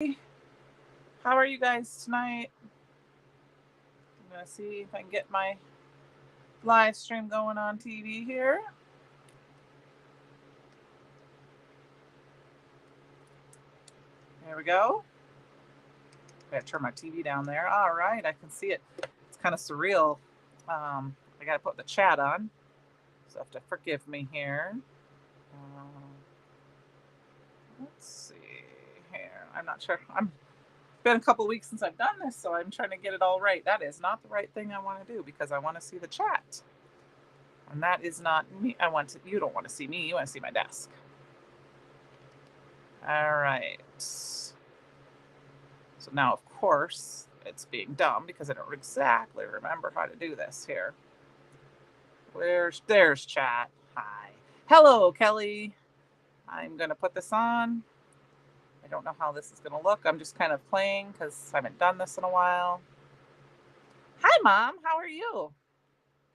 How are you guys tonight? I'm going to see if I can get my live stream going on TV here. There we go. I gotta turn my TV down there. All right, I can see it. It's kind of surreal. I got to put the chat on, so you have to forgive me here. Let's see here. I'm not sure. I'm been a couple weeks since I've done this, so I'm trying to get it all right. That is not the right thing I want to do because I want to see the chat. And that is not me. You don't want to see me. You want to see my desk. All right. So now, of course, it's being dumb because I don't exactly remember how to do this here. There's chat. Hi. Hello, Kelly. I'm going to put this on. I don't know how this is going to look. I'm just kind of playing because I haven't done this in a while. Hi, Mom. How are you?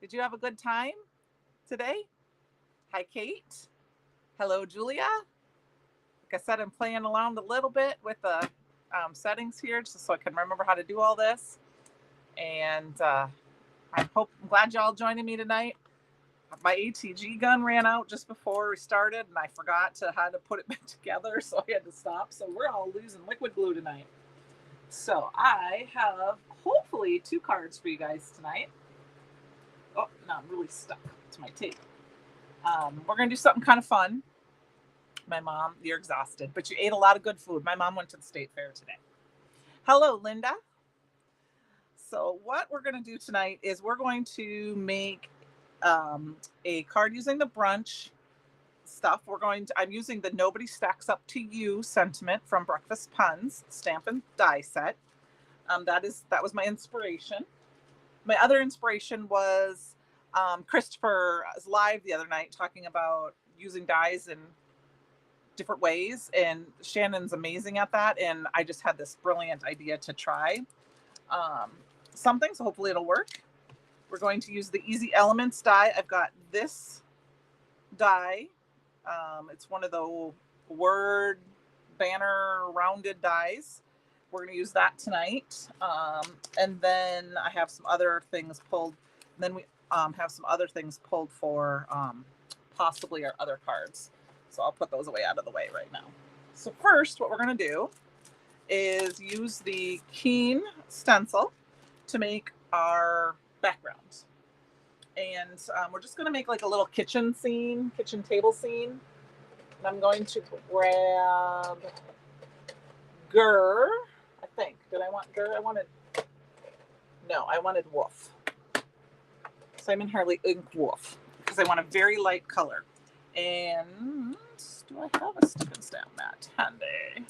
Did you have a good time today? Hi, Kate. Hello, Julia. Like I said, I'm playing around a little bit with the settings here just so I can remember how to do all this. And I'm glad y'all joining me tonight. My ATG gun ran out just before we started, and I forgot how to put it back together, so I had to stop. So we're all losing liquid glue tonight. So I have hopefully 2 cards for you guys tonight. Oh, no, I'm really stuck to my tape. We're going to do something kind of fun. My mom, you're exhausted, but you ate a lot of good food. My mom went to the state fair today. Hello, Linda. So what we're going to do tonight is we're going to make a card using the brunch stuff. I'm using the Nobody Stacks Up to You sentiment from Breakfast Puns stamp and die set. That was my inspiration. My other inspiration was Christopher's live the other night talking about using dies in different ways, and Shannon's amazing at that, and I just had this brilliant idea to try something, so hopefully it'll work. We're going to use the Easy Elements die. I've got this die. It's one of the word banner rounded dies. We're going to use that tonight. And then I have some other things pulled. And then we have some other things pulled for possibly our other cards. So I'll put those away out of the way right now. So first, what we're going to do is use the Keen stencil to make our background. And we're just going to make like a little kitchen table scene. And I'm going to grab Gur, I think. Did I want Gur? I wanted Wolf. Simon Harley Ink Wolf, because I want a very light color. And do I have a stick and stamp mat handy?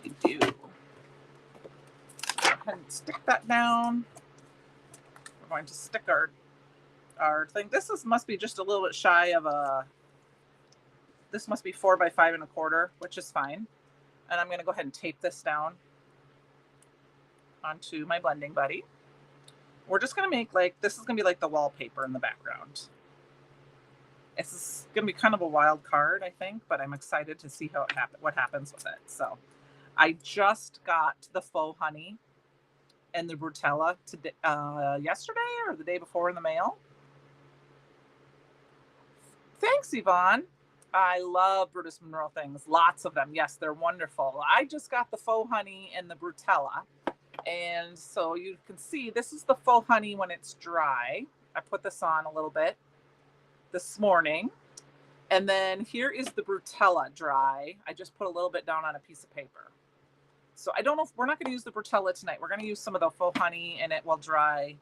I do. Go ahead and stick that down. We're going to stick our thing. Must be just a little bit shy of this must be 4 by 5 1/4, which is fine. And I'm going to go ahead and tape this down onto my blending buddy. We're just going to make this is going to be like the wallpaper in the background. It's going to be kind of a wild card, I think, but I'm excited to see what happens with it. So I just got the faux honey and the Brutella yesterday or the day before in the mail. Thanks, Yvonne. I love Brutus Monroe things. Lots of them. Yes, they're wonderful. I just got the faux honey and the Brutella. And so you can see this is the faux honey when it's dry. I put this on a little bit this morning. And then here is the Brutella dry. I just put a little bit down on a piece of paper. So I don't know if we're not going to use the Brutella tonight. We're going to use some of the faux honey, and it will dry.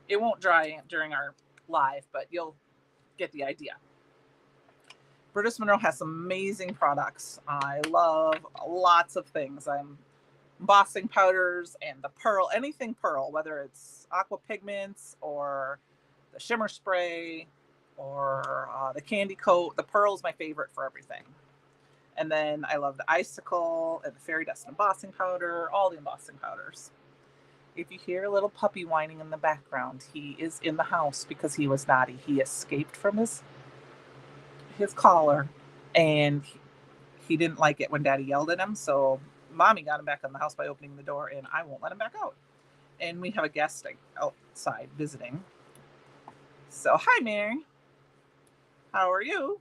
It won't dry during our live, but you'll get the idea. Brutus Monroe has some amazing products. I love lots of things. I'm embossing powders and the pearl, anything pearl, whether it's aqua pigments or the shimmer spray or the candy coat. The pearl is my favorite for everything. And then I love the icicle and the fairy dust embossing powder, all the embossing powders. If you hear a little puppy whining in the background, he is in the house because he was naughty. He escaped from his collar, and he didn't like it when Daddy yelled at him. So Mommy got him back in the house by opening the door, and I won't let him back out. And we have a guest outside visiting. So, hi, Mary. How are you?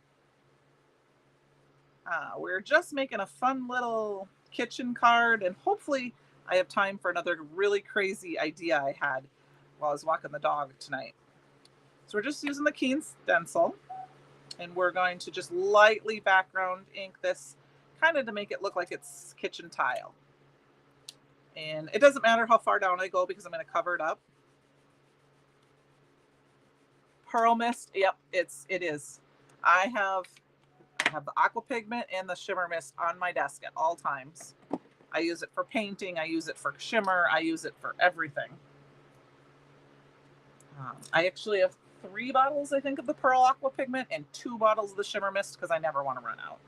We're just making a fun little kitchen card, and hopefully I have time for another really crazy idea I had while I was walking the dog tonight. So we're just using the Keen stencil, and we're going to just lightly background ink this, kind of to make it look like it's kitchen tile. And it doesn't matter how far down I go because I'm going to cover it up. Pearl mist, yep, it is. I have the aqua pigment and the shimmer mist on my desk at all times. I use it for painting, I use it for shimmer, I use it for everything. I actually have 3 bottles, I think, of the pearl aqua pigment and 2 bottles of the shimmer mist because I never want to run out.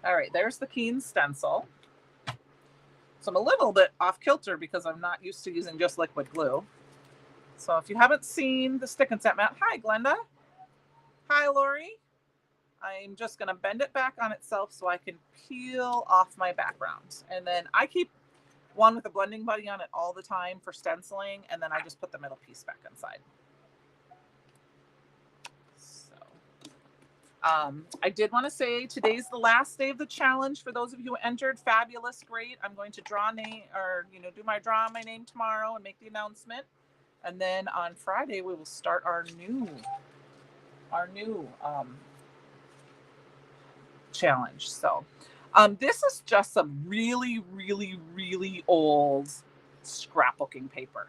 All right, there's the Keen stencil. So I'm a little bit off kilter because I'm not used to using just liquid glue. So if you haven't seen the stick and set mat, hi Glenda. Hi Lori. I'm just going to bend it back on itself so I can peel off my background. And then I keep one with a blending buddy on it all the time for stenciling, and then I just put the middle piece back inside. So I did want to say today's the last day of the challenge. For those of you who entered, fabulous, great. I'm going to draw do my draw my name tomorrow and make the announcement. And then on Friday we will start our new challenge. So this is just some really, really, really old scrapbooking paper.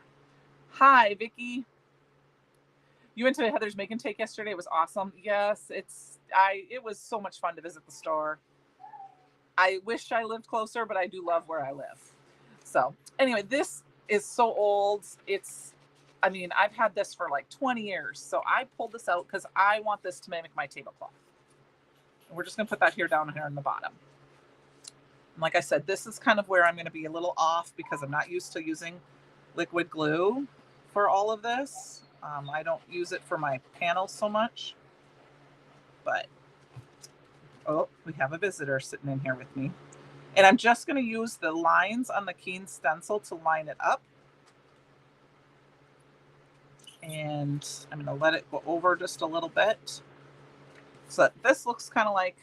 Hi, Vicky. You went to Heather's Make and Take yesterday. It was awesome. Yes, it was so much fun to visit the store. I wish I lived closer, but I do love where I live. So anyway, this is so old. I've had this for like 20 years. So I pulled this out because I want this to mimic my tablecloth. And we're just going to put that down here in the bottom. And like I said, this is kind of where I'm going to be a little off because I'm not used to using liquid glue for all of this. I don't use it for my panels so much. But, we have a visitor sitting in here with me. And I'm just going to use the lines on the Keen stencil to line it up. And I'm going to let it go over just a little bit. So that this looks kind of like,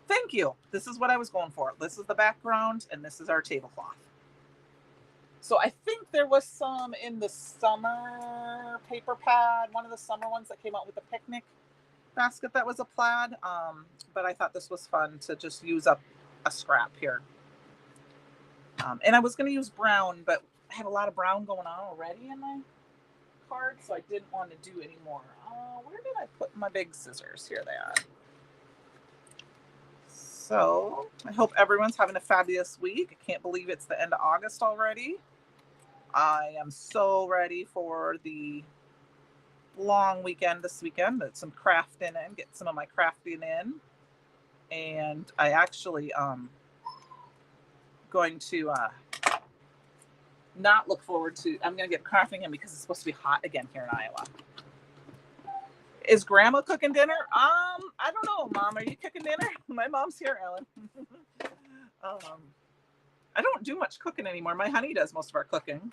thank you. This is what I was going for. This is the background and this is our tablecloth. So I think there was some in the summer paper pad, one of the summer ones that came out with the picnic basket that was a plaid. But I thought this was fun to just use up a scrap here. And I was going to use brown, but I have a lot of brown going on already in my card, so I didn't want to do any more. Where did I put my big scissors? Here they are. So I hope everyone's having a fabulous week. I can't believe it's the end of August already. I am so ready for the long weekend this weekend. Get some crafting in, get some of my crafting in. And I actually going to not look forward to, I'm going to get crafting in because it's supposed to be hot again here in Iowa. Is grandma cooking dinner? I don't know, Mom. Are you cooking dinner? My mom's here, Ellen. I don't do much cooking anymore. My honey does most of our cooking.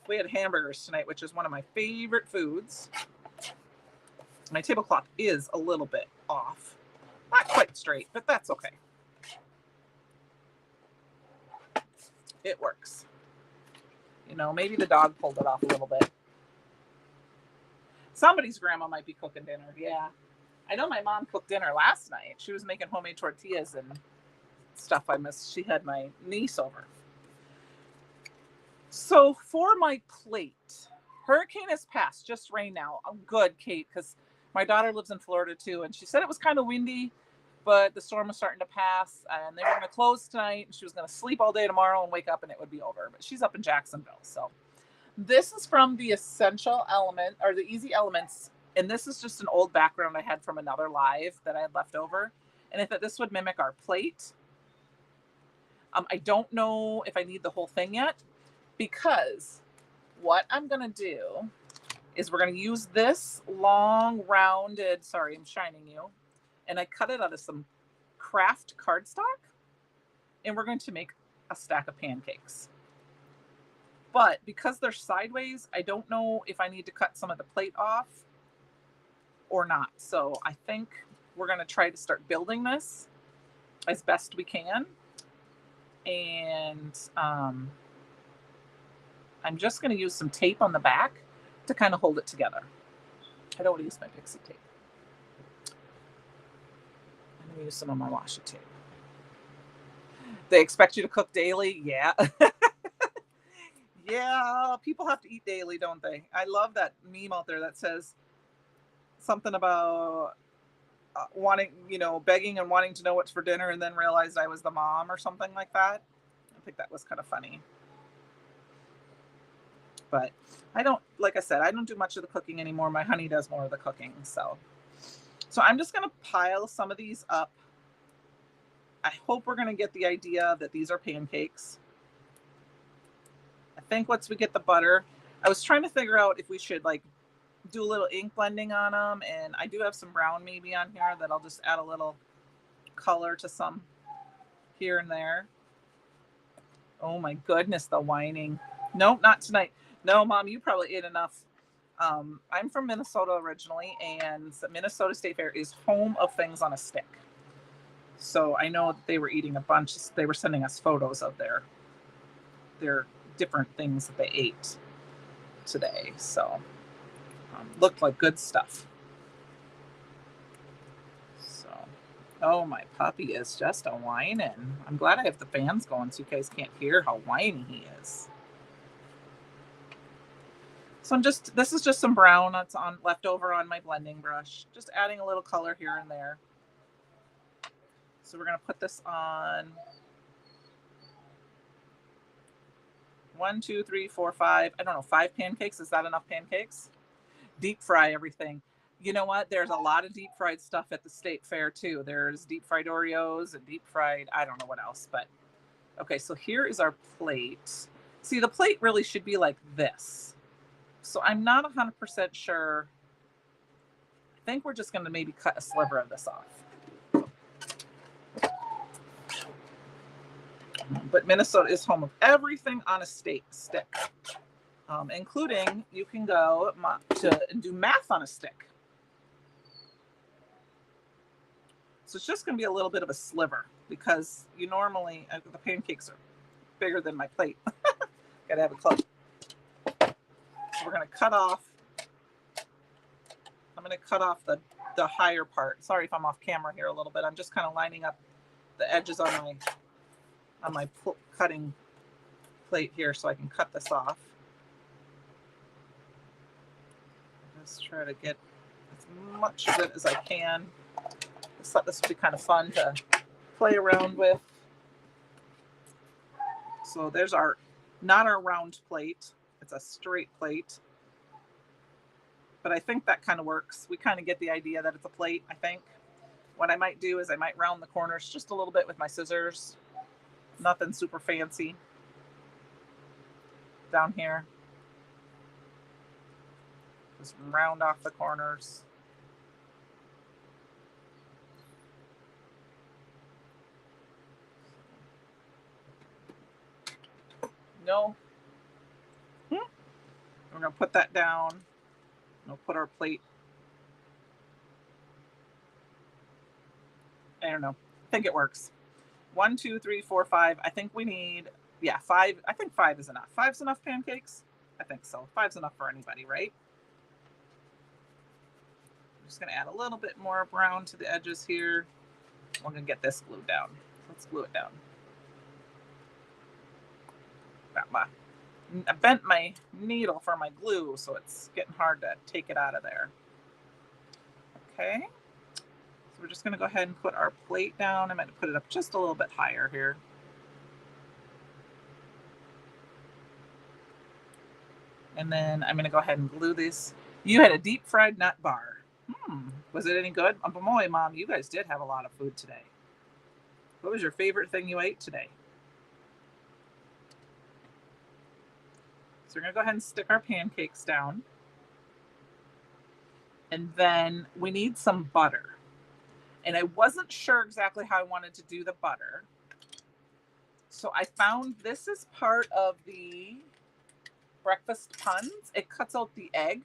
We had hamburgers tonight, which is one of my favorite foods. My tablecloth is a little bit off. Not quite straight, but that's okay. It works. Maybe the dog pulled it off a little bit. Somebody's grandma might be cooking dinner. Yeah. I know my mom cooked dinner last night. She was making homemade tortillas and stuff I missed. She had my niece over. So for my plate, hurricane has passed, just rain now. I'm good, Kate, because my daughter lives in Florida too. And she said it was kind of windy, but the storm was starting to pass and they were going to close tonight. And she was going to sleep all day tomorrow and wake up and it would be over. But she's up in Jacksonville. So this is from the Essential Element or the Easy Elements. And this is just an old background I had from another live that I had left over. And I thought this would mimic our plate. I don't know if I need the whole thing yet, because what I'm going to do is we're going to use this long rounded, sorry, I'm shining you. And I cut it out of some craft cardstock. And we're going to make a stack of pancakes. But because they're sideways, I don't know if I need to cut some of the plate off or not. So I think we're going to try to start building this as best we can. And I'm just going to use some tape on the back to kind of hold it together. I don't want to use my pixie tape. I'm going to use some of my washi tape. They expect you to cook daily? Yeah. Yeah, people have to eat daily, don't they? I love that meme out there that says something about wanting, begging and wanting to know what's for dinner and then realized I was the mom or something like that. I think that was kind of funny. But like I said, I don't do much of the cooking anymore. My honey does more of the cooking. So I'm just going to pile some of these up. I hope we're going to get the idea that these are pancakes. I think once we get the butter, I was trying to figure out if we should like do a little ink blending on them. And I do have some brown maybe on here that I'll just add a little color to some here and there. Oh my goodness, the whining. Nope, not tonight. No, Mom, you probably ate enough. I'm from Minnesota originally, and the Minnesota State Fair is home of things on a stick. So I know that they were eating a bunch. They were sending us photos of their different things that they ate today. So looked like good stuff. So, oh, my puppy is just a whining. I'm glad I have the fans going so you guys can't hear how whiny he is. So this is just some brown that's left over on my blending brush. Just adding a little color here and there. So we're going to put this on 1, 2, 3, 4, 5. I don't know, 5 pancakes. Is that enough pancakes? Deep fry everything. You know what? There's a lot of deep fried stuff at the state fair too. There's deep fried Oreos and deep fried, I don't know what else, but okay. So here is our plate. See, the plate really should be like this. So I'm not 100% sure. I think we're just going to maybe cut a sliver of this off. But Minnesota is home of everything on a stick, including you can go to do math on a stick. So it's just going to be a little bit of a sliver because you normally, the pancakes are bigger than my plate. Got to have it close. So we're going to cut off. I'm going to cut off the higher part. Sorry if I'm off camera here a little bit. I'm just kind of lining up the edges on my cutting plate here so I can cut this off. Just try to get as much of it as I can. Just thought this would be kind of fun to play around with. So there's not our round plate. It's a straight plate. But I think that kind of works. We kind of get the idea that it's a plate, I think. What I might do is I might round the corners just a little bit with my scissors. Nothing super fancy. Down here. Just round off the corners. No. We're going to put that down. We'll put our plate. I don't know. I think it works. 1, 2, 3, 4, 5. I think we need, 5. I think 5 is enough. 5's enough pancakes? I think so. 5's enough for anybody, right? I'm just going to add a little bit more brown to the edges here. We're going to get this glued down. Let's glue it down. I bent my needle for my glue, so it's getting hard to take it out of there. Okay. So we're just going to go ahead and put our plate down. I'm going to put it up just a little bit higher here. And then I'm going to go ahead and glue these. You had a deep fried nut bar. Was it any good? Boy, Mom, you guys did have a lot of food today. What was your favorite thing you ate today? So we're going to go ahead and stick our pancakes down. And then we need some butter. And I wasn't sure exactly how I wanted to do the butter. So I found this is part of the breakfast puns. It cuts out the egg,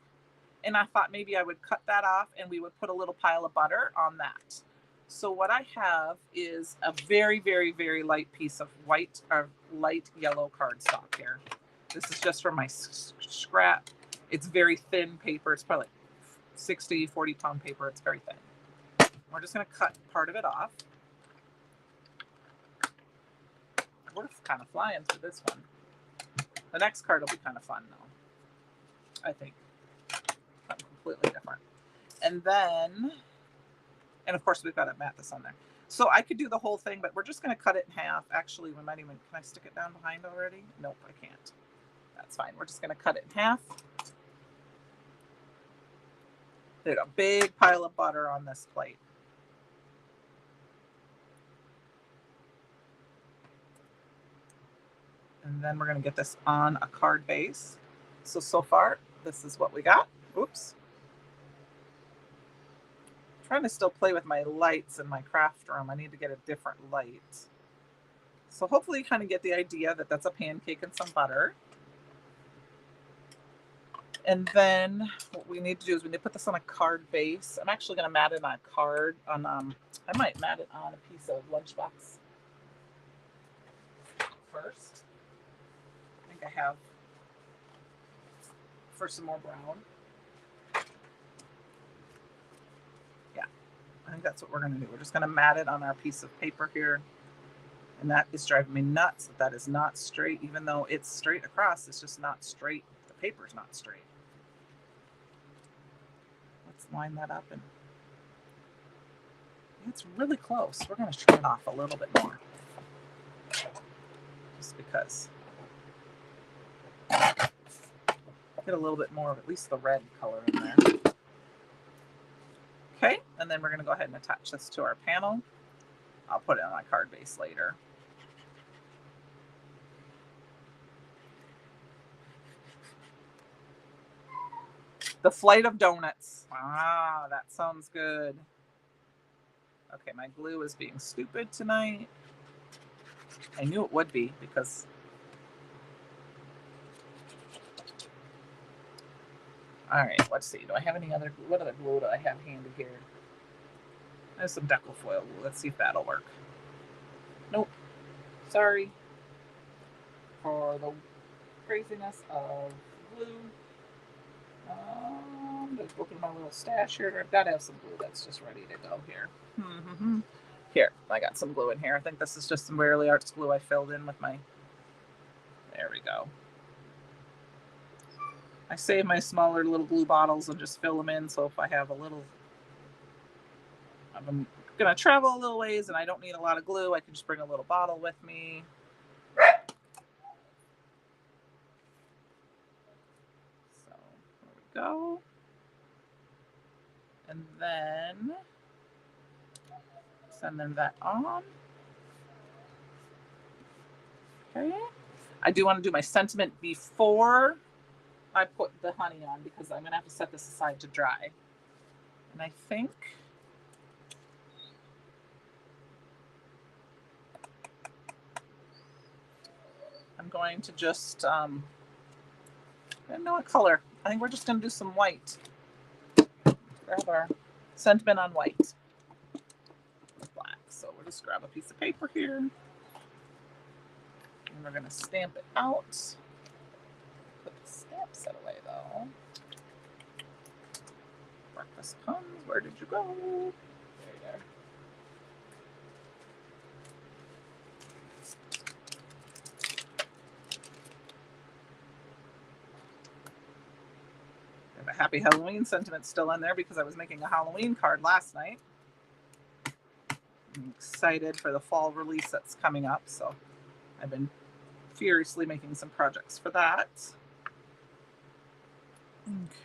and I thought maybe I would cut that off and we would put a little pile of butter on that. So what I have is a very, very, very light piece of white or light yellow cardstock here. This is just for my scrap. It's very thin paper. It's probably like 60, 40 pound paper. It's very thin. We're just going to cut part of it off. We're kind of flying through this one. The next card will be kind of fun though, I think. Something completely different. And then, and of course we've got to mat this on there. So I could do the whole thing, but we're just going to cut it in half. Actually, we might even, can I stick it down behind already? Nope, I can't. That's fine. We're just going to cut it in half. There's a big pile of butter on this plate. And then we're going to get this on a card base. So far, this is what we got. Oops. I'm trying to still play with my lights in my craft room. I need to get a different light. So hopefully you kind of get the idea that that's a pancake and some butter. And then what we need to do is we need to put this on a card base. I'm actually going to mat it on a card. I might mat it on a piece of lunchbox first. I think I have for some more brown. Yeah, I think that's what we're going to do. We're just going to mat it on our piece of paper here. And that is driving me nuts. That is not straight, even though it's straight across. It's just not straight. The paper's not straight. Let's line that up. And it's really close. We're going to trim it off a little bit more. Just because. Get a little bit more of at least the red color in there. Okay, and then we're going to go ahead and attach this to our panel. I'll put it on my card base later. The Flight of Donuts. Ah, that sounds good. Okay, my glue is being stupid tonight. I knew it would be because all right, let's see. Do I have any other glue? What other glue do I have handy here? There's some deco foil glue. Let's see if that'll work. Nope. Sorry for the craziness of glue. Just looking at my little stash here. I've got to have some glue that's just ready to go here. Here, I got some glue in here. I think this is just some Wearily Arts glue I filled in with my... There we go. I save my smaller little glue bottles and just fill them in. So if I have a little... I'm going to travel a little ways and I don't need a lot of glue, I can just bring a little bottle with me. So there we go. And then send them that on. Okay. I do want to do my sentiment before I put the honey on because I'm going to have to set this aside to dry. And I think I'm going to just, I don't know what color. I think we're just going to do some white. Grab our sentiment on white. Black. So we'll just grab a piece of paper here. And we're going to stamp it out. Put the stamp set away though. Breakfast puns, where did you go? There you are. I have a happy Halloween sentiment still in there because I was making a Halloween card last night. I'm excited for the fall release that's coming up, so I've been furiously making some projects for that.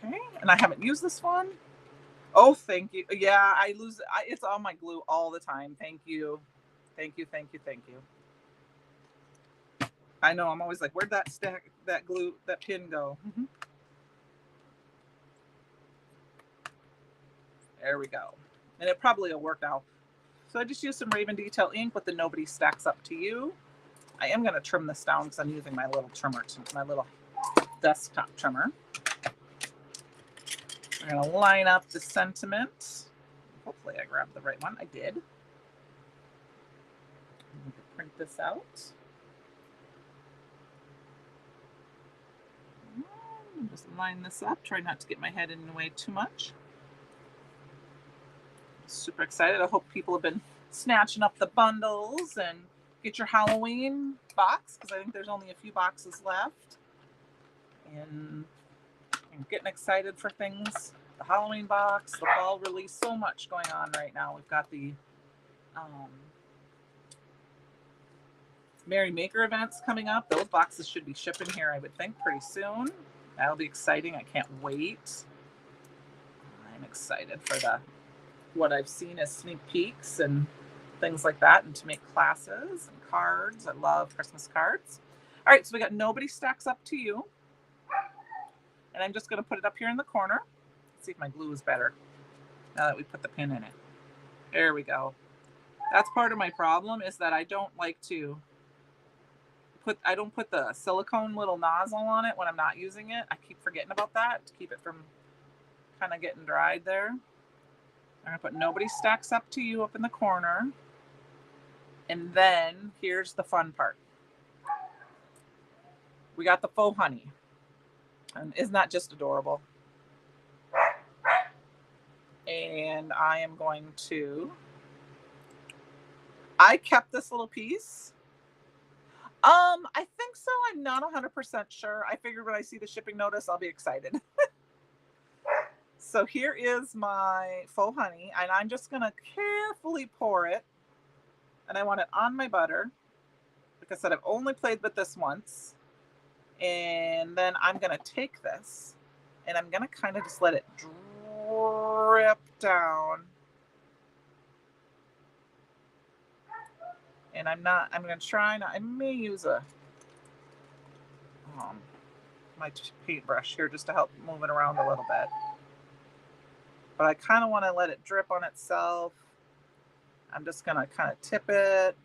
Okay, and I haven't used this one. Oh, thank you. Yeah, I lose it's on my glue all the time. Thank you. Thank you, thank you, thank you. I know, I'm always like, where'd that stack, that glue, that pin go? There we go. And it probably will work out. So I just used some Raven Detail ink with the Nobody Stacks Up to You. I am going to trim this down because I'm using my little trimmer, my little desktop trimmer. We're going to line up the sentiment. Hopefully I grabbed the right one. I did. I'm going to print this out. Just line this up. Try not to get my head in the way too much. Super excited. I hope people have been snatching up the bundles and get your Halloween box, because I think there's only a few boxes left. And I'm getting excited for things. The Halloween box, the fall release, so much going on right now. We've got the Merry Maker events coming up. Those boxes should be shipping here, I would think, pretty soon. That'll be exciting. I can't wait. I'm excited for what I've seen as sneak peeks and things like that, and to make classes and cards. I love Christmas cards. All right, so we got Nobody Stacks Up to You. And I'm just going to put it up here in the corner. Let's see if my glue is better now that we put the pin in it. There we go. That's part of my problem, is that I don't like to I don't put the silicone little nozzle on it when I'm not using it. I keep forgetting about that to keep it from kind of getting dried there. I'm going to put Nobody Stacks Up to You up in the corner. And then here's the fun part. We got the faux honey. And isn't that just adorable? And I am going to, I kept this little piece. I think so. I'm not 100% sure. I figured when I see the shipping notice, I'll be excited. So here is my faux honey, and I'm just going to carefully pour it. And I want it on my butter. Like I said, I've only played with this once. And then I'm going to take this and I'm going to kind of just let it drip down. And I'm going to try, I may use my paintbrush here just to help move it around a little bit. But I kind of want to let it drip on itself. I'm just going to kind of tip it.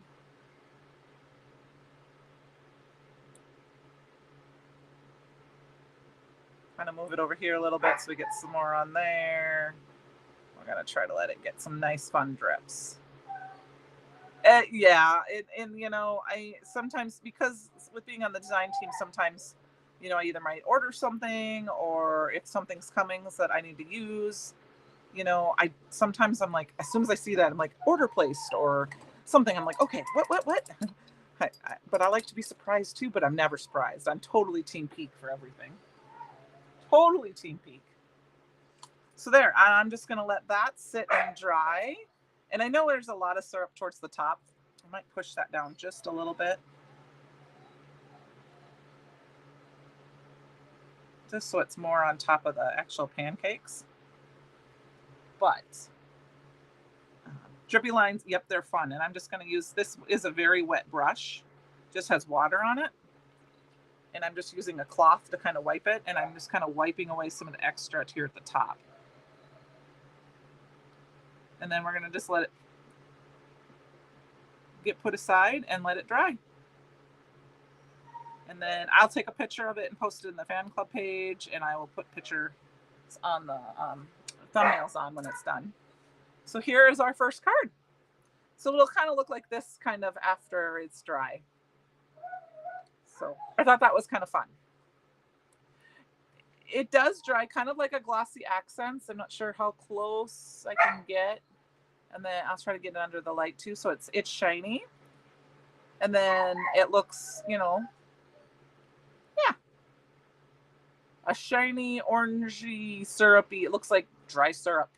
Kind of move it over here a little bit so we get some more on there. We're going to try to let it get some nice fun drips. Yeah, and you know, I sometimes, because with being on the design team, sometimes, you know, I either might order something, or if something's coming that I need to use, you know, sometimes I'm like, as soon as I see that, I'm like, order placed or something. I'm like, okay, what? But I like to be surprised too, but I'm never surprised. I'm totally Team Peak for everything. Totally Team Peak. So there, I'm just going to let that sit and dry. And I know there's a lot of syrup towards the top. I might push that down just a little bit. Just so it's more on top of the actual pancakes. But drippy lines, yep, they're fun. And I'm just going to use, this is a very wet brush. Just has water on it. And I'm just using a cloth to kind of wipe it. And I'm just kind of wiping away some of the extra here at the top. And then we're going to just let it get put aside and let it dry. And then I'll take a picture of it and post it in the fan club page, and I will put pictures on the thumbnails on when it's done. So here is our first card. So it'll kind of look like this kind of after it's dry. So I thought that was kind of fun. It does dry kind of like a glossy accents. I'm not sure how close I can get. And then I'll try to get it under the light too. So it's shiny. And then it looks, you know, yeah, a shiny, orangey, syrupy. It looks like dry syrup.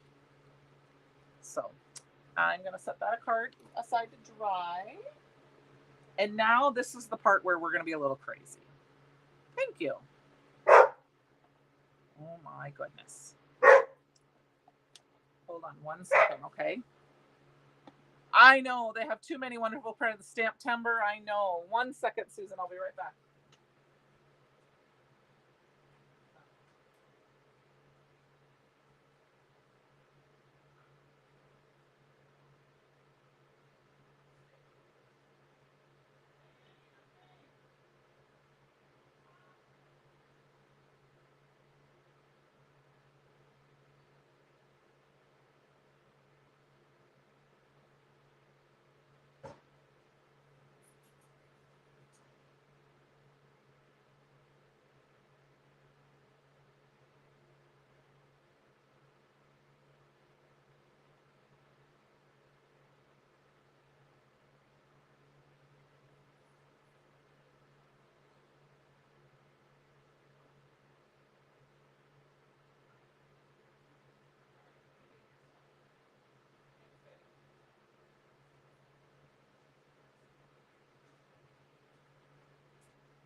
So I'm going to set that card aside to dry. And now this is the part where we're going to be a little crazy. Thank you. Oh my goodness. Hold on one second, okay? I know they have too many wonderful prints. Stamp timber, I know. 1 second, Susan. I'll be right back.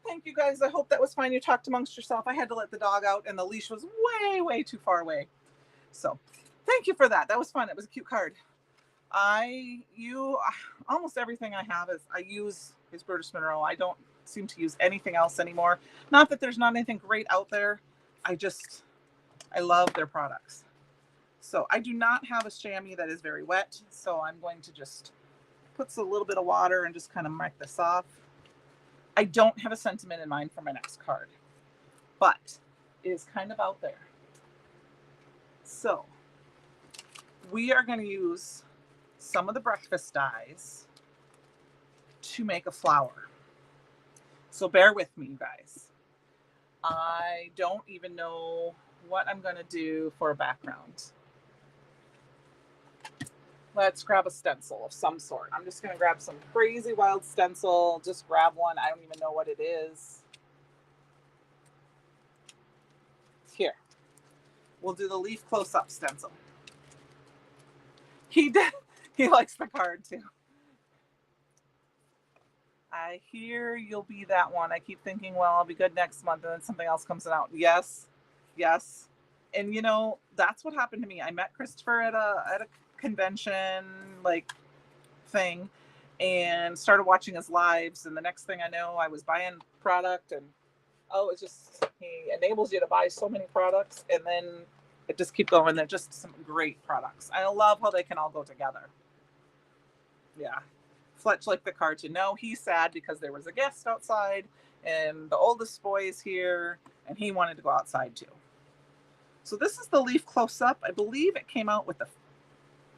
thank you guys. I hope that was fine. You talked amongst yourself. I had to let the dog out and the leash was way, way too far away. So thank you for that. That was fun. It was a cute card. Almost everything I have I use British Monroe. I don't seem to use anything else anymore. Not that there's not anything great out there. I love their products. So I do not have a chamois that is very wet. So I'm going to just put a little bit of water and just kind of mark this off. I don't have a sentiment in mind for my next card, but it is kind of out there. So we are going to use some of the breakfast dyes to make a flower. So bear with me, you guys. I don't even know what I'm going to do for a background. Let's grab a stencil of some sort. I'm just going to grab some crazy wild stencil. Just grab one. I don't even know what it is. Here. We'll do the leaf close-up stencil. He likes the card too. I hear you'll be that one. I keep thinking, well, I'll be good next month, and then something else comes out. Yes. And you know, that's what happened to me. I met Christopher at a convention like thing and started watching his lives, and the next thing I know, I was buying product, and it's just, he enables you to buy so many products, and then it just keep going. They're just some great products. I love how they can all go together. Yeah. Fletch like the card to know he's sad because there was a guest outside and the oldest boy is here and he wanted to go outside too. So this is the leaf close up. I believe it came out with the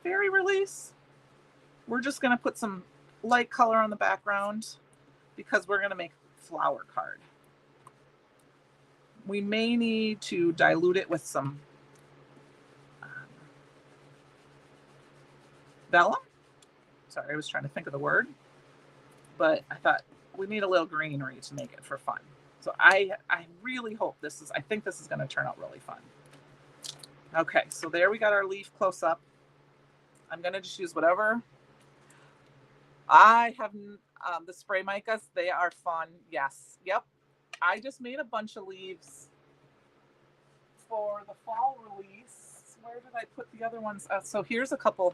fairy release. We're just going to put some light color on the background because we're going to make a flower card. We may need to dilute it with some vellum. Sorry, I was trying to think of the word, but I thought we need a little greenery to make it for fun. So I really hope I think this is going to turn out really fun. Okay, so there we got our leaf close up. I'm going to just use whatever. I have the spray micas. They are fun. Yes. Yep. I just made a bunch of leaves for the fall release. Where did I put the other ones? So here's a couple.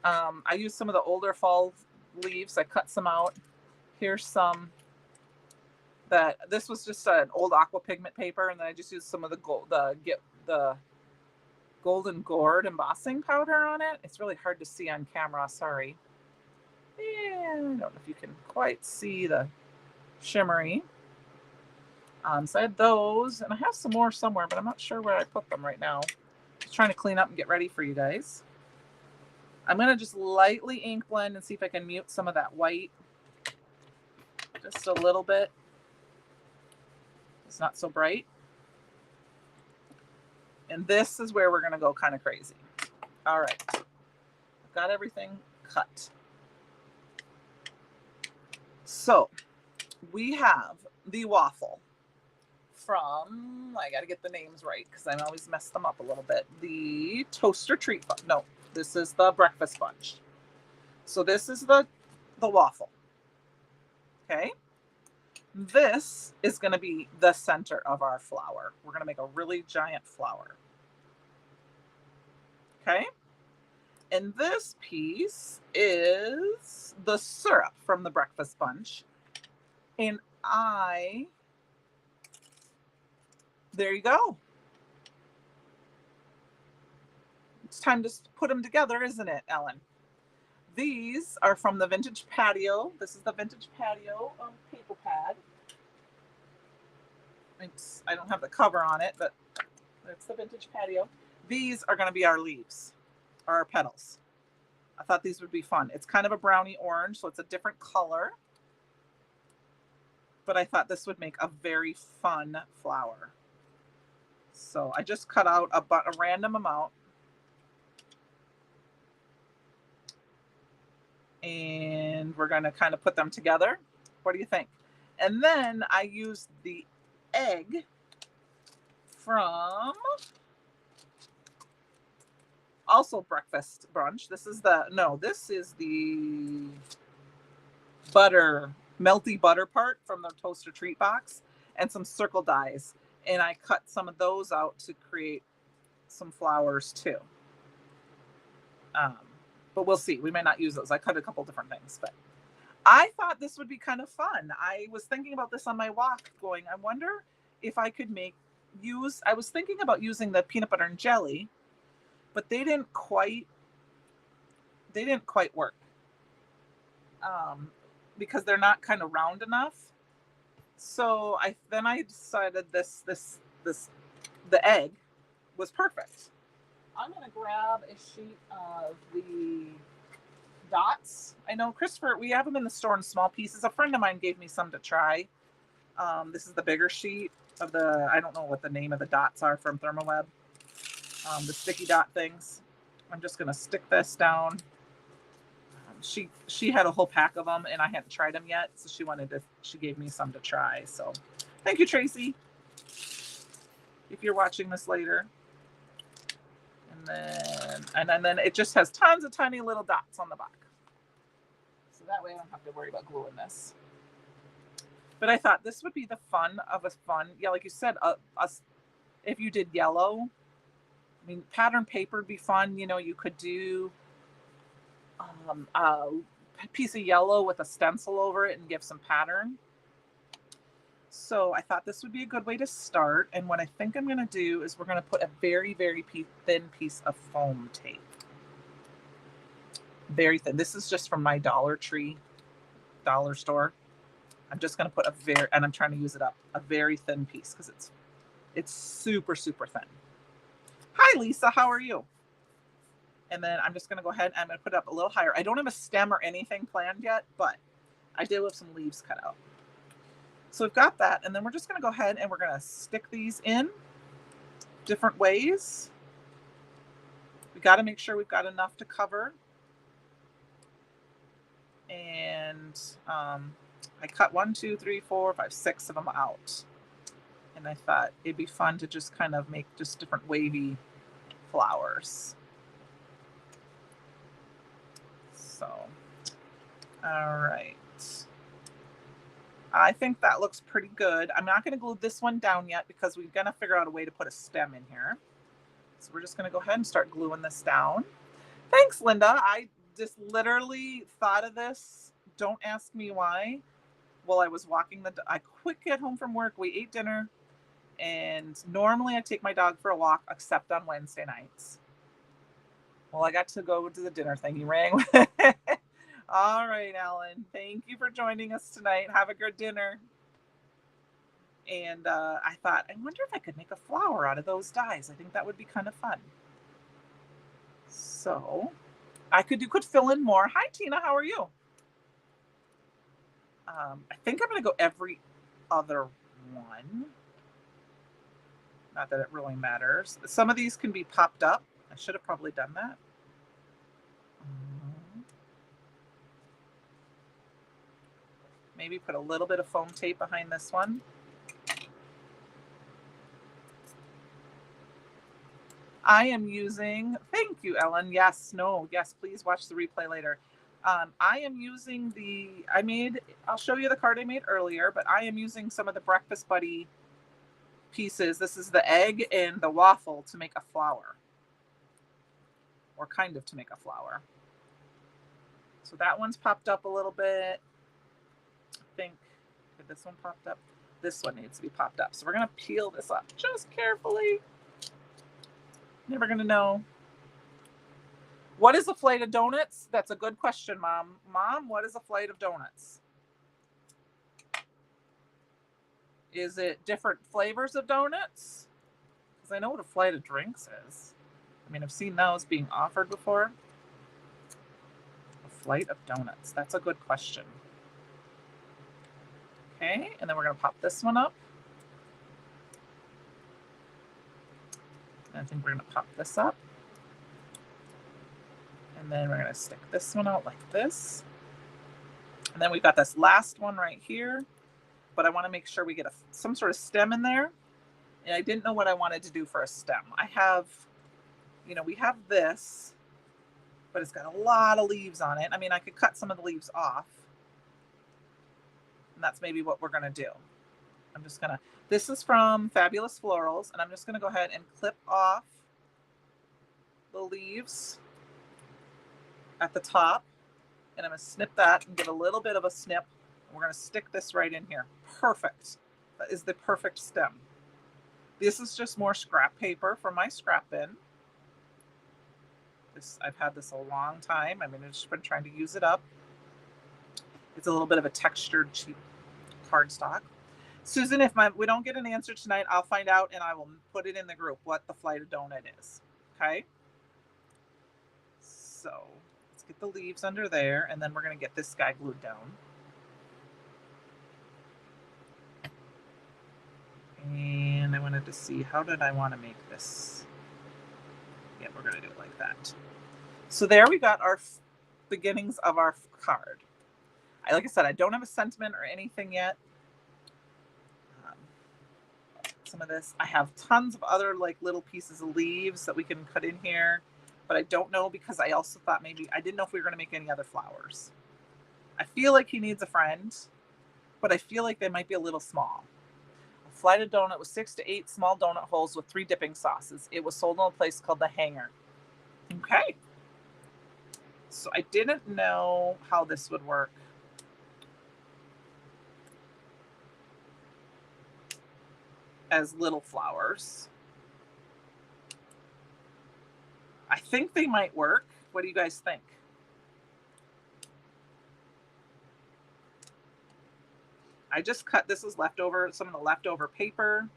I used some of the older fall leaves. I cut some out. Here's some this was just an old aqua pigment paper, and then I just used some of the golden gourd embossing powder on it. It's really hard to see on camera. Sorry. I don't know if you can quite see the shimmery. So I had those, and I have some more somewhere, but I'm not sure where I put them right now. Just trying to clean up and get ready for you guys. I'm going to just lightly ink blend and see if I can mute some of that white. Just a little bit. It's not so bright. And this is where we're going to go kind of crazy. All right. I've got everything cut. So we have the waffle from, I got to get the names right because I always mess them up a little bit. The toaster treat. No, this is the breakfast bunch. So this is the waffle. Okay. This is going to be the center of our flower. We're going to make a really giant flower. Okay. And this piece is the syrup from the breakfast bunch. And there you go. It's time to put them together, isn't it, Ellen? These are from the Vintage Patio. This is the Vintage Patio paper pad. I don't have the cover on it, but it's the Vintage Patio. These are going to be our leaves, or our petals. I thought these would be fun. It's kind of a brownie orange, so it's a different color. But I thought this would make a very fun flower. So I just cut out a random amount. And we're going to kind of put them together. What do you think? And then I used the egg from also breakfast brunch. This is the butter melty butter part from the toaster treat box and some circle dies. And I cut some of those out to create some flowers too. But we'll see. We may not use those. I cut a couple different things, but I thought this would be kind of fun. I was thinking about this on my walk going, I wonder if I could I was thinking about using the peanut butter and jelly, but they didn't quite work. Because they're not kind of round enough. So I decided the egg was perfect. I'm going to grab a sheet of the dots. I know, Christopher, we have them in the store in small pieces. A friend of mine gave me some to try. This is the bigger sheet of I don't know what the name of the dots are from Thermoweb. The sticky dot things. I'm just going to stick this down. She had a whole pack of them and I hadn't tried them yet. So she gave me some to try. So thank you, Tracy. If you're watching this later. And then it just has tons of tiny little dots on the back. So that way I don't have to worry about gluing this. But I thought this would be the fun. Yeah, like you said, if you did yellow, I mean, pattern paper would be fun. You know, you could do a piece of yellow with a stencil over it and give some pattern. So I thought this would be a good way to start. And what I think I'm going to do is we're going to put a very, very thin piece of foam tape. Very thin. This is just from my Dollar Store. I'm just going to put and I'm trying to use it up, a very thin piece because it's super, super thin. Hi, Lisa. How are you? And then I'm just going to go ahead and I'm going to put it up a little higher. I don't have a stem or anything planned yet, but I did have some leaves cut out. So we've got that. And then we're just going to go ahead and we're going to stick these in different ways. We got to make sure we've got enough to cover. And I cut 1, 2, 3, 4, 5, 6 of them out. And I thought it'd be fun to just kind of make just different wavy flowers. So, all right. I think that looks pretty good. I'm not going to glue this one down yet because we're going to figure out a way to put a stem in here. So we're just going to go ahead and start gluing this down. Thanks, Linda. I just literally thought of this. Don't ask me why. While I was walking I quick get home from work. We ate dinner. And normally I take my dog for a walk, except on Wednesday nights. Well, I got to go to the dinner thing. You rang. All right, Alan. Thank you for joining us tonight. Have a good dinner. And I thought, I wonder if I could make a flower out of those dies. I think that would be kind of fun. So you could fill in more. Hi, Tina. How are you? I think I'm going to go every other one. Not that it really matters. Some of these can be popped up. I should have probably done that. Maybe put a little bit of foam tape behind this one. I am using, thank you, Ellen. Yes, please watch the replay later. I am using I'll show you the card I made earlier, but I am using some of the Breakfast Buddy pieces. This is the egg and the waffle to make a flower. Or kind of to make a flower. So that one's popped up a little bit. I think this one popped up. This one needs to be popped up. So we're going to peel this up just carefully. Never going to know. What is a flight of donuts? That's a good question, Mom. Mom, what is a flight of donuts? Is it different flavors of donuts? Because I know what a flight of drinks is. I mean, I've seen those being offered before. A flight of donuts. That's a good question. Okay, and then we're going to pop this one up. And I think we're going to pop this up. And then we're going to stick this one out like this. And then we've got this last one right here. But I want to make sure we get some sort of stem in there. And I didn't know what I wanted to do for a stem. I have, we have this, but it's got a lot of leaves on it. I mean, I could cut some of the leaves off. And that's maybe what we're going to do. I'm just going to, this is from Fabulous Florals, and I'm just going to go ahead and clip off the leaves at the top. And I'm going to snip that and give a little bit of a snip. And we're going to stick this right in here. Perfect. That is the perfect stem. This is just more scrap paper from my scrap bin. I've had this a long time. I mean, I've just been trying to use it up. It's a little bit of a textured, cheap cardstock. Susan, if we don't get an answer tonight, I'll find out and I will put it in the group what the flight of donut is. Okay? So let's get the leaves under there, and then we're going to get this guy glued down. And I wanted to see, how did I want to make this? Yeah, we're going to do it like that. So there we got our beginnings of our card. Like I said, I don't have a sentiment or anything yet. Some of this, I have tons of other like little pieces of leaves that we can cut in here, but I don't know, because I also thought maybe, I didn't know if we were going to make any other flowers. I feel like he needs a friend, but I feel like they might be a little small. A flighted donut with 6 to 8 small donut holes with 3 dipping sauces. It was sold in a place called the Hangar. Okay. So I didn't know how this would work. As little flowers. I think they might work. What do you guys think? I just cut, this is leftover, some of the leftover paper,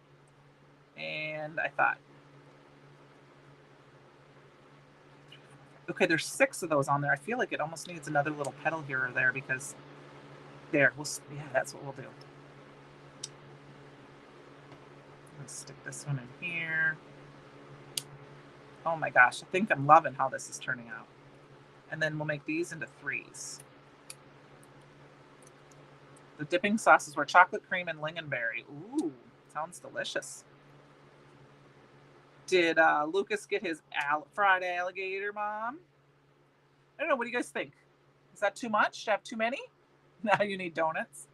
and I thought, okay, there's 6 of those on there. I feel like it almost needs another little petal here or there, because there, yeah, that's what we'll do. Let's stick this one in here. Oh my gosh, I think I'm loving how this is turning out. And then we'll make these into 3s. The dipping sauces were chocolate cream and lingonberry. Ooh, sounds delicious. Did Lucas get his fried alligator, Mom? I don't know. What do you guys think? Is that too much? Do I have too many? Now you need donuts.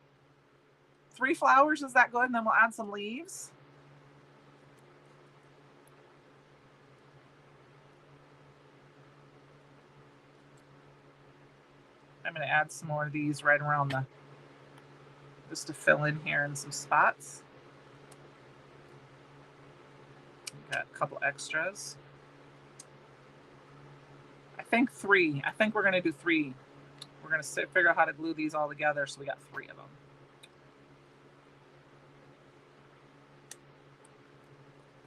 3 flowers, is that good? And then we'll add some leaves. I'm going to add some more of these right around just to fill in here in some spots. Got a couple extras. I think 3. I think we're going to do 3. We're going to figure out how to glue these all together, so we got 3 of them.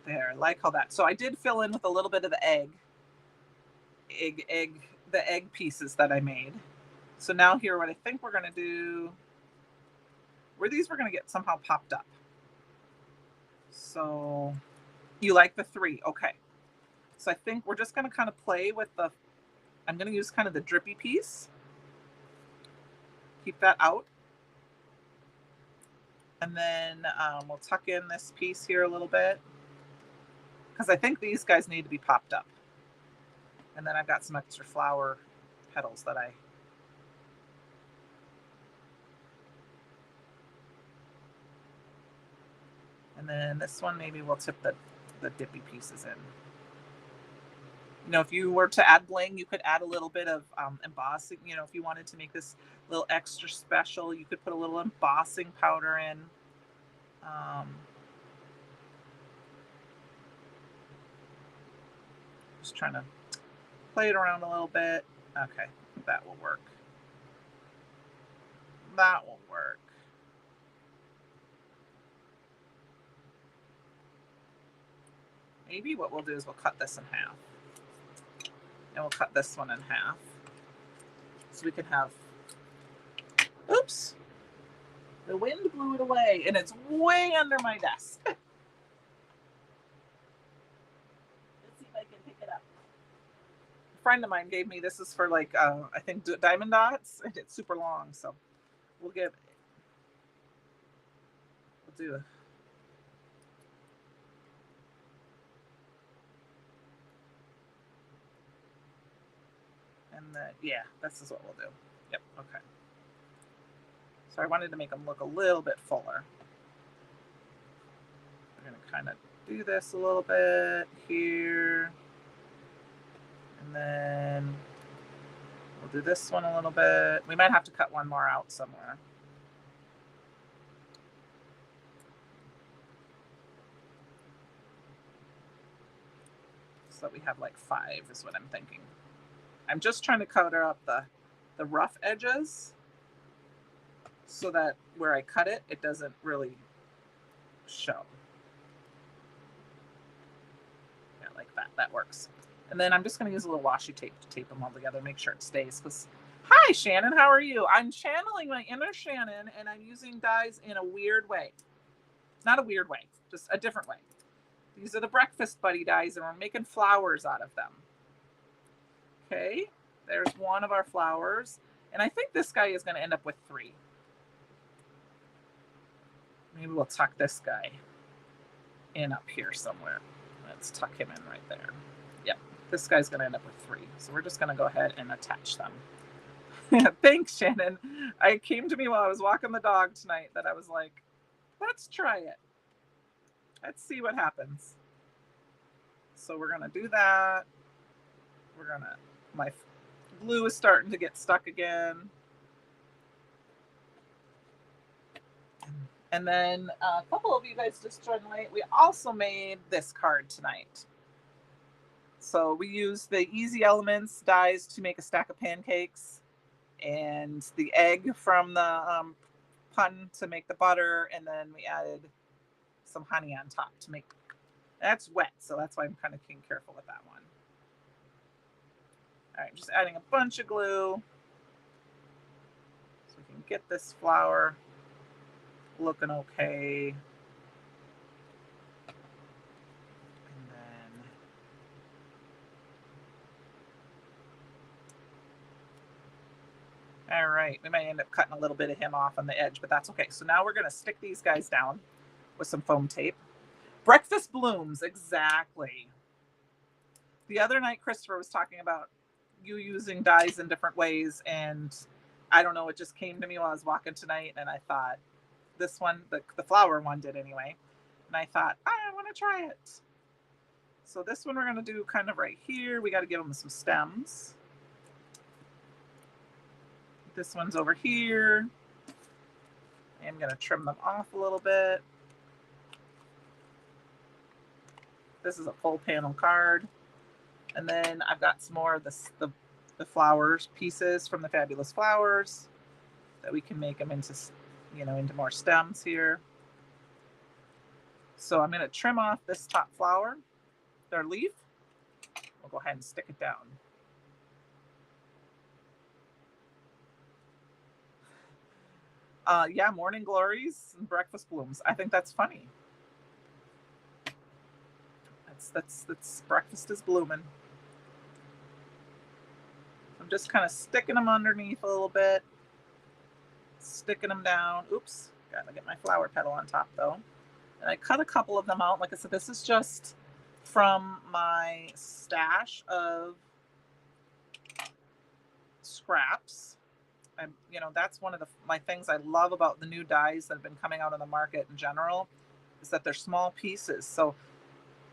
There, I like how that. So I did fill in with a little bit of the the egg pieces that I made. So now here, what I think we're going to do, these we're going to get somehow popped up. So you like the 3. Okay. So I think we're just going to kind of play with I'm going to use kind of the drippy piece. Keep that out. And then we'll tuck in this piece here a little bit, because I think these guys need to be popped up. And then I've got some extra flower petals that and then this one, maybe we'll tip the dippy pieces in. You know, if you were to add bling, you could add a little bit of embossing. You know, if you wanted to make this a little extra special, you could put a little embossing powder in. Just trying to play it around a little bit. Okay, that will work. That will work. Maybe what we'll do is we'll cut this in half. And we'll cut this one in half. So we can have, oops, the wind blew it away, and it's way under my desk. Let's see if I can pick it up. A friend of mine gave me, this is for like, I think diamond dots, and it's super long, so we'll do a, and then, yeah, this is what we'll do. Yep, okay. So I wanted to make them look a little bit fuller. We're going to kind of do this a little bit here. And then we'll do this one a little bit. We might have to cut one more out somewhere. So that we have like 5 is what I'm thinking. I'm just trying to cover up the rough edges so that where I cut it, it doesn't really show. Yeah, like that. That works. And then I'm just going to use a little washi tape to tape them all together, make sure it stays. Because, hi, Shannon, how are you? I'm channeling my inner Shannon, and I'm using dies in a weird way. Not a weird way, just a different way. These are the Breakfast Buddy dies, and we're making flowers out of them. Okay, there's one of our flowers. And I think this guy is going to end up with 3. Maybe we'll tuck this guy in up here somewhere. Let's tuck him in right there. Yep, this guy's going to end up with 3. So we're just going to go ahead and attach them. Thanks, Shannon. It came to me while I was walking the dog tonight that I was like, let's try it. Let's see what happens. So we're going to do that. We're going to, my glue is starting to get stuck again. And then a couple of you guys just joined late. We also made this card tonight. So we used the Easy Elements dies to make a stack of pancakes, and the egg from the pun to make the butter, and then we added some honey on top to make. That's wet, so that's why I'm kind of being careful with that one. All right, just adding a bunch of glue so we can get this flower looking okay. And then, all right, we might end up cutting a little bit of him off on the edge, but that's okay. So now we're going to stick these guys down with some foam tape. Breakfast blooms, exactly. The other night, Christopher was talking about you using dies in different ways, and I don't know, it just came to me while I was walking tonight, and I thought, this one, the flower one did anyway, and I thought, I want to try it. So this one we're going to do kind of right here. We got to give them some stems. This one's over here. I'm going to trim them off a little bit. This is a full panel card. And then I've got some more of the flowers pieces from the Fabulous Flowers that we can make them into, into more stems here. So I'm going to trim off this top flower, their leaf. We'll go ahead and stick it down. Yeah, morning glories and breakfast blooms. I think that's funny. That's breakfast is blooming. I'm just kind of sticking them underneath a little bit, sticking them down. Oops, gotta get my flower petal on top though. And I cut a couple of them out. Like I said, this is just from my stash of scraps. That's one of my things I love about the new dies that have been coming out on the market in general, is that they're small pieces. So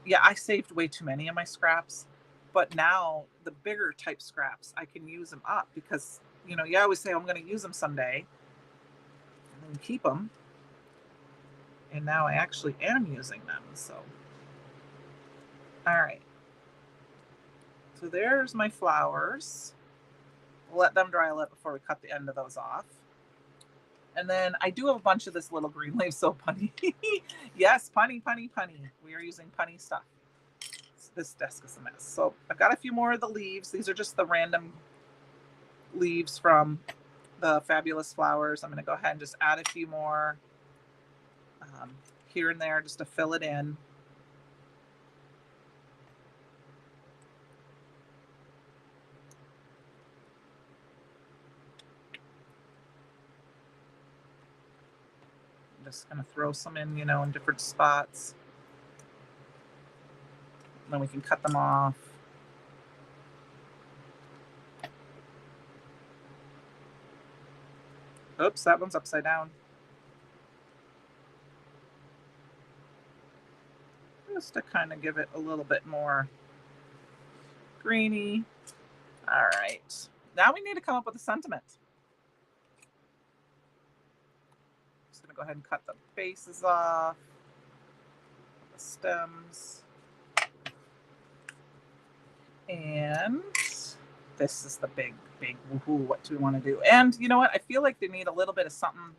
yeah, I saved way too many of my scraps, but now the bigger type scraps, I can use them up because, you always say, I'm going to use them someday and then keep them. And now I actually am using them. So, all right. So there's my flowers. We'll let them dry a little before we cut the end of those off. And then I do have a bunch of this little green leaf soap punny. Yes, punny. We are using punny stuff. This desk is a mess. So I've got a few more of the leaves. These are just the random leaves from the Fabulous Flowers. I'm going to go ahead and just add a few more here and there just to fill it in. Just going to throw some in, in different spots. And then we can cut them off. Oops, that one's upside down. Just to kind of give it a little bit more greeny. All right. Now we need to come up with a sentiment. Just going to go ahead and cut the bases off, the stems. And this is the big woohoo. What do we want to do? And you know what? I feel like they need a little bit of something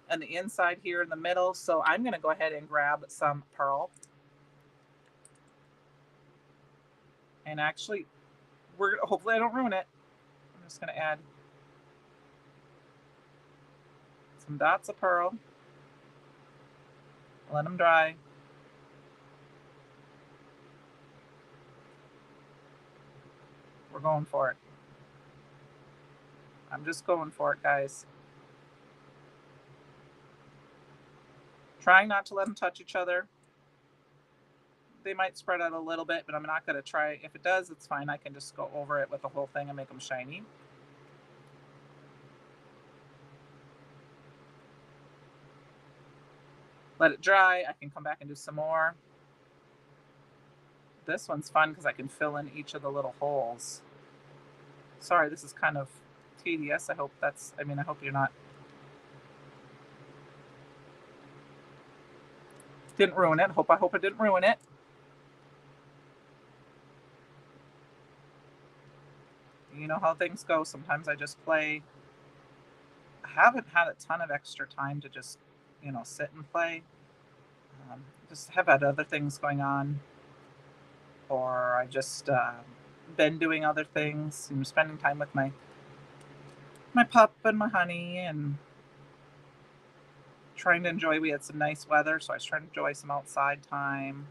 on the inside here in the middle. So I'm going to go ahead and grab some pearl. And actually, hopefully I don't ruin it. I'm just going to add some dots of pearl. Let them dry. We're going for it. I'm just going for it, guys. Trying not to let them touch each other. They might spread out a little bit, but I'm not going to try. If it does, it's fine. I can just go over it with the whole thing and make them shiny. Let it dry. I can come back and do some more. This one's fun because I can fill in each of the little holes. Sorry, this is kind of tedious. I hope you're not. Didn't ruin it. I hope it didn't ruin it. You know how things go. Sometimes I just play. I haven't had a ton of extra time to just, sit and play. Just have had other things going on. Or I just been doing other things, spending time with my pup and my honey and trying to enjoy. We had some nice weather, so I was trying to enjoy some outside time,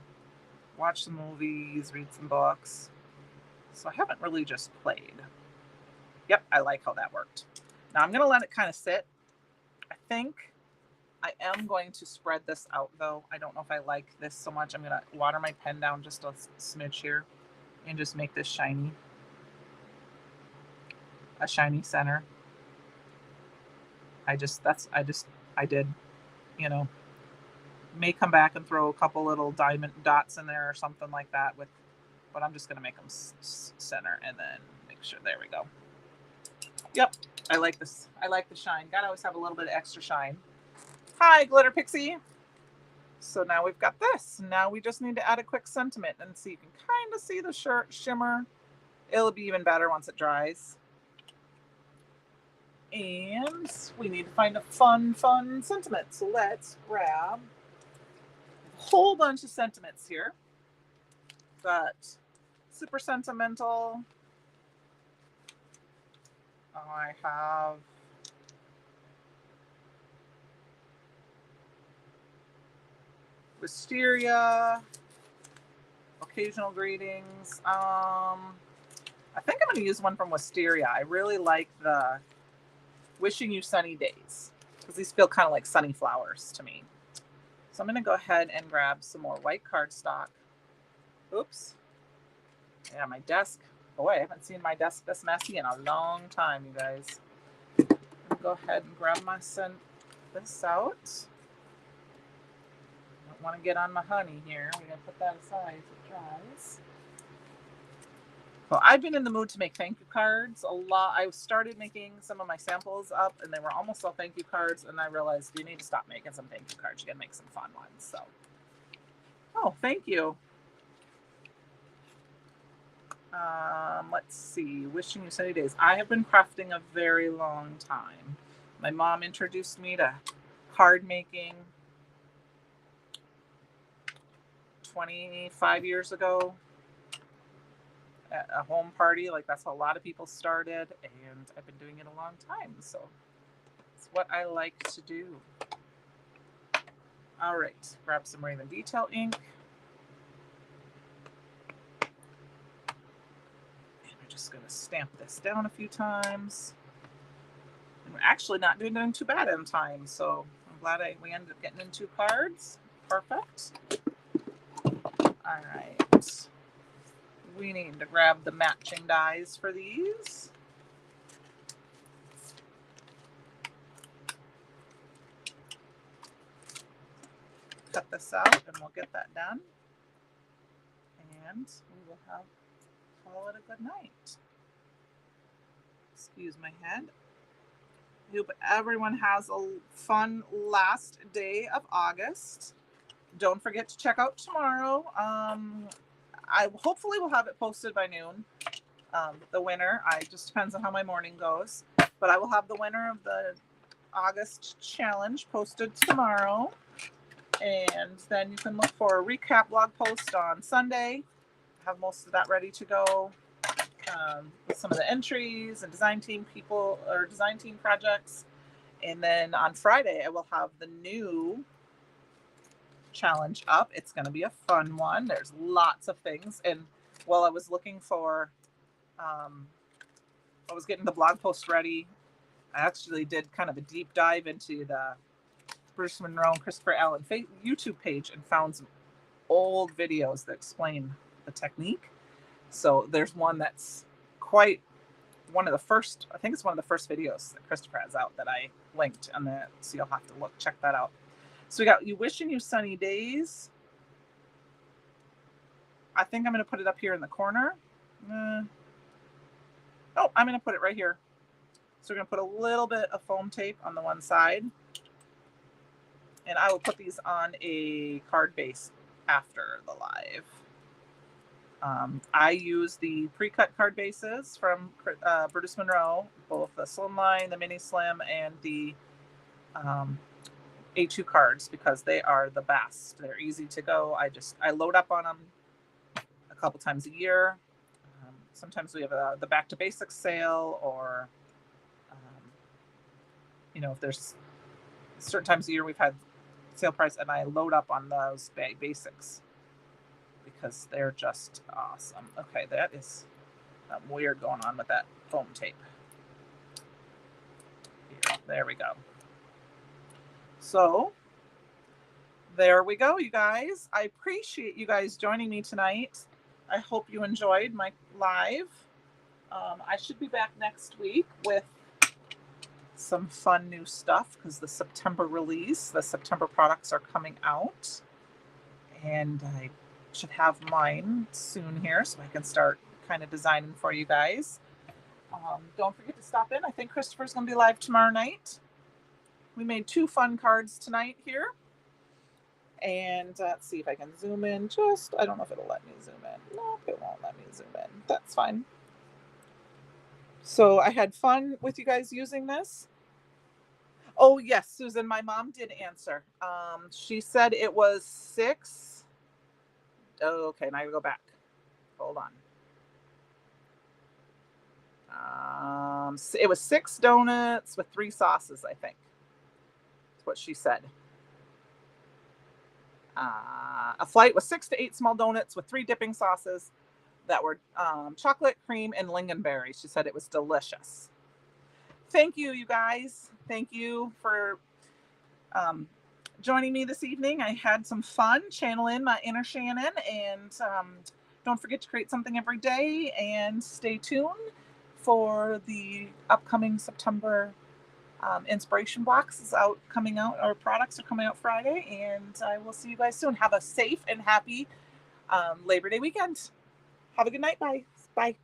watch some movies, read some books. So I haven't really just played. Yep, I like how that worked. Now I'm going to let it kind of sit. I think I am going to spread this out, though. I don't know if I like this so much. I'm going to water my pen down just a smidge here and just make this shiny. A shiny center. I did, may come back and throw a couple little diamond dots in there or something like that but I'm just going to make them center and then make sure. There we go. Yep. I like this. I like the shine. Gotta always have a little bit of extra shine. Hi, Glitter Pixie. So now we've got this. Now we just need to add a quick sentiment and see. You can kind of see the shimmer. It'll be even better once it dries. And we need to find a fun sentiment. So let's grab a whole bunch of sentiments here. Got super sentimental. I have wisteria, occasional greetings. I think I'm going to use one from wisteria. I really like the wishing you sunny days because these feel kind of like sunny flowers to me. So I'm going to go ahead and grab some more white cardstock. Oops. Yeah, my desk. Boy, I haven't seen my desk this messy in a long time, you guys. Go ahead and grab this out. Don't want to get on my honey here. We're going to put that aside as it dries. Well, I've been in the mood to make thank you cards a lot. I started making some of my samples up, and they were almost all thank you cards, and I realized you need to stop making some thank you cards. You got to make some fun ones. So, oh, thank you. Let's see. Wishing you sunny days. I have been crafting a very long time. My mom introduced me to card making 25 years ago at a home party. Like, that's how a lot of people started, and I've been doing it a long time. So it's what I like to do. All right. Grab some Raven Detail ink. Just going to stamp this down a few times. And we're actually not doing too bad in time, so I'm glad we ended up getting in 2 cards. Perfect. All right. We need to grab the matching dies for these. cut this out and we'll get that done. And we will call it a good night. Excuse my head. I hope everyone has a fun last day of August. Don't forget to check out tomorrow. I hopefully will have it posted by noon. The winner. It just depends on how my morning goes. But I will have the winner of the August challenge posted tomorrow. And then you can look for a recap blog post on Sunday. Have most of that ready to go with some of the entries and design team people or design team projects. And then on Friday, I will have the new challenge up. It's going to be a fun one. There's lots of things. And while I was looking for, I was getting the blog post ready, I actually did kind of a deep dive into the Bruce Monroe and Christopher Allen YouTube page and found some old videos that explain the technique. So there's one that's quite one of the first, I think it's one of the first videos that Christopher has out that I linked on that. So you'll have to check that out. So we got you wishing you sunny days. I think I'm going to put it up here in the corner. Oh, I'm going to put it right here. So we're going to put a little bit of foam tape on the one side. And I will put these on a card base after the live. I use the pre-cut card bases from Bruce Monroe, both the Slimline, the Mini Slim, and the A2 cards because they are the best. They're easy to go. I load up on them a couple times a year. Sometimes we have the Back to Basics sale, or if there's certain times a year we've had sale price, and I load up on those basics because they're just awesome. Okay, that is weird going on with that foam tape. Here, there we go. So there we go, you guys. I appreciate you guys joining me tonight. I hope you enjoyed my live. I should be back next week with some fun new stuff because the September products are coming out. And I should have mine soon here so I can start kind of designing for you guys. Don't forget to stop in. I think Christopher's going to be live tomorrow night. We made 2 fun cards tonight here. And let's see if I can zoom in. I don't know if it'll let me zoom in. No, it won't let me zoom in. That's fine. So I had fun with you guys using this. Oh, yes, Susan, my mom did answer. She said it was 6. Oh, okay, now I go back. Hold on. It was 6 donuts with 3 sauces, I think. That's what she said. A flight was 6 to 8 small donuts with 3 dipping sauces that were chocolate, cream, and lingonberry. She said it was delicious. Thank you, you guys. Thank you for joining me this evening. I had some fun channeling my inner Shannon, and don't forget to create something every day, and stay tuned for the upcoming September inspiration box is coming out. Our products are coming out Friday, and I will see you guys soon. Have a safe and happy Labor Day weekend. Have a good night. Bye.